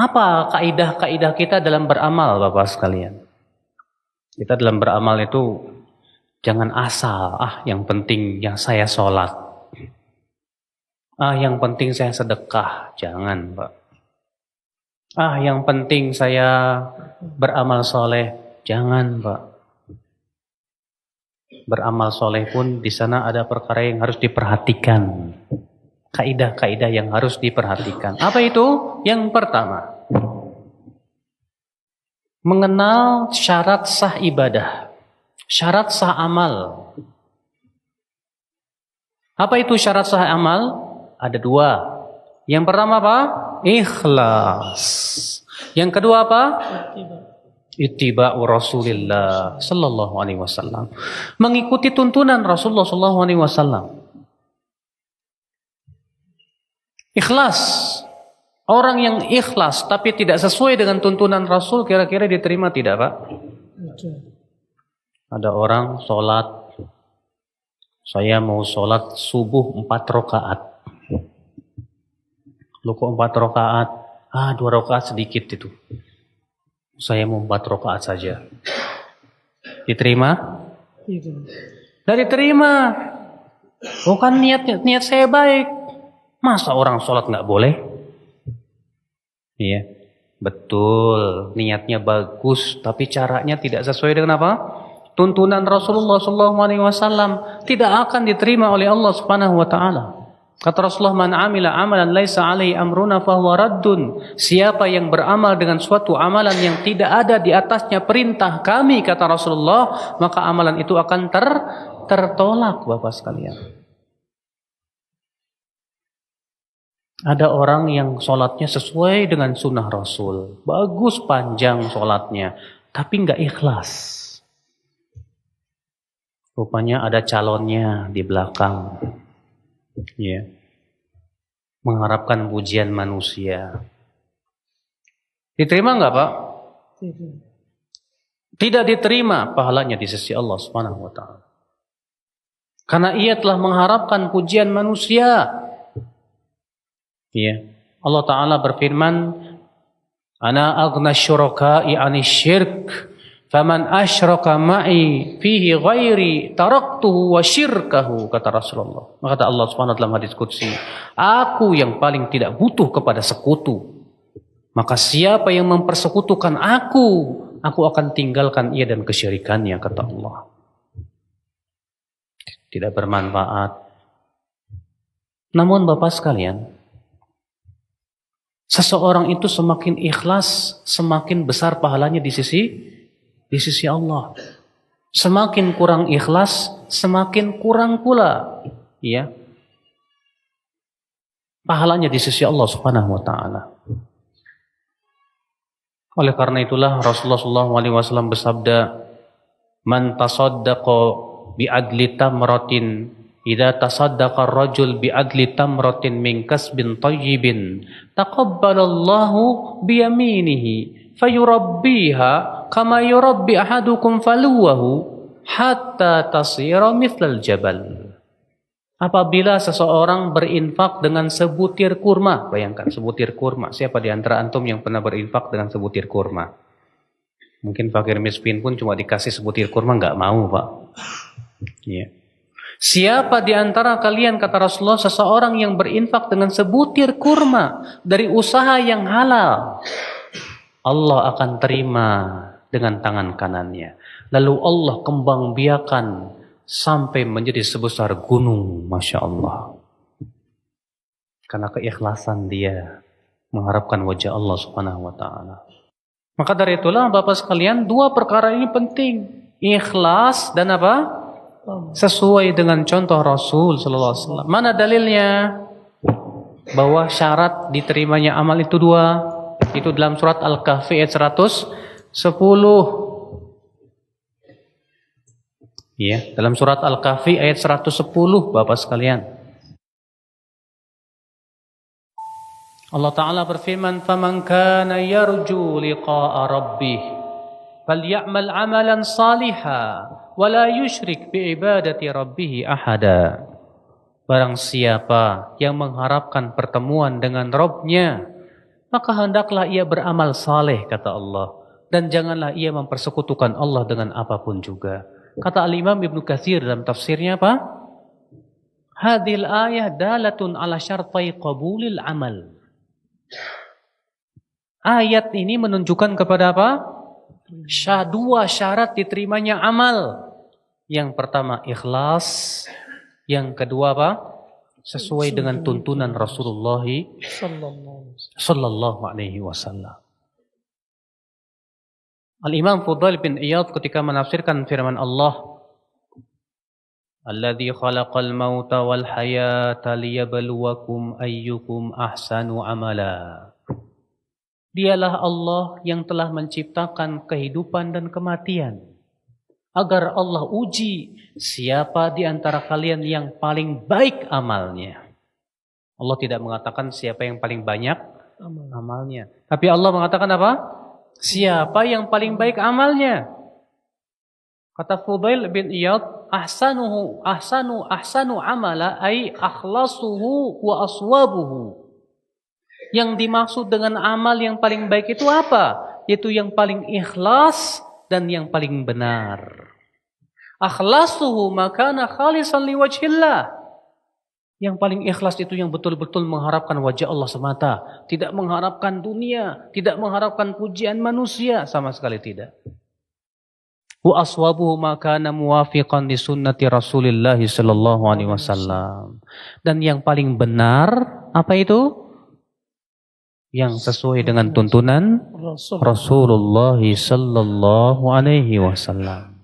Apa kaidah-kaidah kita dalam beramal, Bapak sekalian? Kita dalam beramal itu jangan asal, yang penting yang saya sholat. Yang penting saya sedekah. Jangan, Pak. Yang penting saya beramal soleh. Jangan, Pak. Beramal soleh pun di sana ada perkara yang harus diperhatikan. Kaidah-kaidah yang harus diperhatikan. Apa itu? Yang pertama, mengenal syarat sah ibadah, syarat sah amal. Apa itu syarat sah amal? Ada dua. Yang pertama apa? Ikhlas. Yang kedua apa? Ittiba'u Rasulillah sallallahu alaihi wasallam. Mengikuti tuntunan Rasulullah sallallahu alaihi wasallam. Ikhlas. Orang yang ikhlas tapi tidak sesuai dengan tuntunan Rasul kira-kira diterima tidak, Pak? Ada orang sholat, saya mau sholat subuh 4 rakaat. Lu kok 4 rakaat? 2 rakaat sedikit itu. Saya mau 4 rakaat saja. Diterima? Tidak diterima. Bukan niat saya baik. Masa orang sholat nggak boleh? Iya, betul. Niatnya bagus, tapi caranya tidak sesuai dengan apa? Tuntunan Rasulullah SAW tidak akan diterima oleh Allah Subhanahu Wa Taala. Kata Rasulullah, "Man amila amalan laisa alaihi amruna fahuwa raddun." Siapa yang beramal dengan suatu amalan yang tidak ada di atasnya perintah kami, kata Rasulullah, maka amalan itu akan tertolak, Bapak sekalian. Ada orang yang sholatnya sesuai dengan sunnah Rasul. Bagus panjang sholatnya. Tapi nggak ikhlas. Rupanya ada calonnya di belakang. Ya. Mengharapkan pujian manusia. Diterima nggak, Pak? Tidak diterima pahalanya di sisi Allah Subhanahu wa Ta'ala. Karena ia telah mengharapkan pujian manusia. Ya. Allah Ta'ala berfirman, "Ana aghna syuraka'i 'anil syirk, faman asyraka ma'i fihi ghairi taraktuhu wa syirkahu," kata Rasulullah. Maka kata Allah Subhanahu wa taala dalam hadis qudsi, "Aku yang paling tidak butuh kepada sekutu. Maka siapa yang mempersekutukan aku akan tinggalkan ia dan kesyirikannya," kata Allah. Tidak bermanfaat. Namun Bapak sekalian, seseorang itu semakin ikhlas, semakin besar pahalanya di sisi Allah. Semakin kurang ikhlas, semakin kurang pula, ya, pahalanya di sisi Allah Subhanahu wa Ta'ala. Oleh karena itulah Rasulullah SAW bersabda, "Man tasaddaqa bi adli tamratin, idza tasaddaqa ar-rajul bi adli tamratin min kasbin tayyibin, taqabbalallahu bi yaminihi, fayurabbiha kama yurabbi ahadukum faluwahu hatta tasira mithlal jabal." Apabila seseorang berinfak dengan sebutir kurma, bayangkan sebutir kurma. Siapa di antara antum yang pernah berinfak dengan sebutir kurma? Mungkin fakir miskin pun cuma dikasih sebutir kurma nggak mau, Pak. Iya. Siapa di antara kalian, kata Rasulullah, seseorang yang berinfak dengan sebutir kurma dari usaha yang halal, Allah akan terima dengan tangan kanannya. Lalu Allah kembang biakan sampai menjadi sebesar gunung, Masya Allah. Karena keikhlasan dia mengharapkan wajah Allah Subhanahu wa Ta'ala. Maka dari itulah Bapak sekalian, 2 perkara ini penting. Ikhlas dan apa? Sesuai dengan contoh Rasul sallallahu alaihi wasallam. Mana dalilnya bahwa syarat diterimanya amal itu 2? Itu dalam surat Al-Kahfi ayat 110. Ya, dalam surat Al-Kahfi ayat 110, Bapak sekalian. Allah Ta'ala berfirman, "Faman kana yarju liqa'a rabbih falyamal 'amalan salihan wa la yusyrik bi ibadati rabbih ahada." Barang siapa yang mengharapkan pertemuan dengan Rabb-Nya, maka hendaklah ia beramal saleh, kata Allah. Dan janganlah ia mempersekutukan Allah dengan apapun juga. Kata Al-Imam Ibnu Katsir dalam tafsirnya apa? Hadhil ayah dalatun ala syartai qabulil amal. Ayat ini menunjukkan kepada apa? Dua syarat diterimanya amal. Yang pertama ikhlas, yang kedua apa? Sesuai dengan tuntunan Rasulullah sallallahu alaihi wasallam. Al-Imam Fudail bin Iyad ketika menafsirkan firman Allah, Alladzi khalaqal mauta wal hayata liyabluwakum ayyukum ahsanu amala. Dialah Allah yang telah menciptakan kehidupan dan kematian, agar Allah uji siapa di antara kalian yang paling baik amalnya. Allah tidak mengatakan siapa yang paling banyak amalnya. Tapi Allah mengatakan apa? Siapa yang paling baik amalnya? Kata Fudail bin Iyad, ahsanu amala ay akhlasuhu wa aswabuhu. Yang dimaksud dengan amal yang paling baik itu apa? Yaitu yang paling ikhlas dan yang paling benar. Akhlasuhu makana khalisan liwajhillah. Yang paling ikhlas itu yang betul-betul mengharapkan wajah Allah semata. Tidak mengharapkan dunia. Tidak mengharapkan pujian manusia. Sama sekali tidak. Wa aswabuhu makana muwafiqan li sunnati Rasulillah sallallahu alaihi wasallam. Dan yang paling benar, apa itu? Yang sesuai dengan tuntunan Rasulullah sallallahu alaihi wasallam.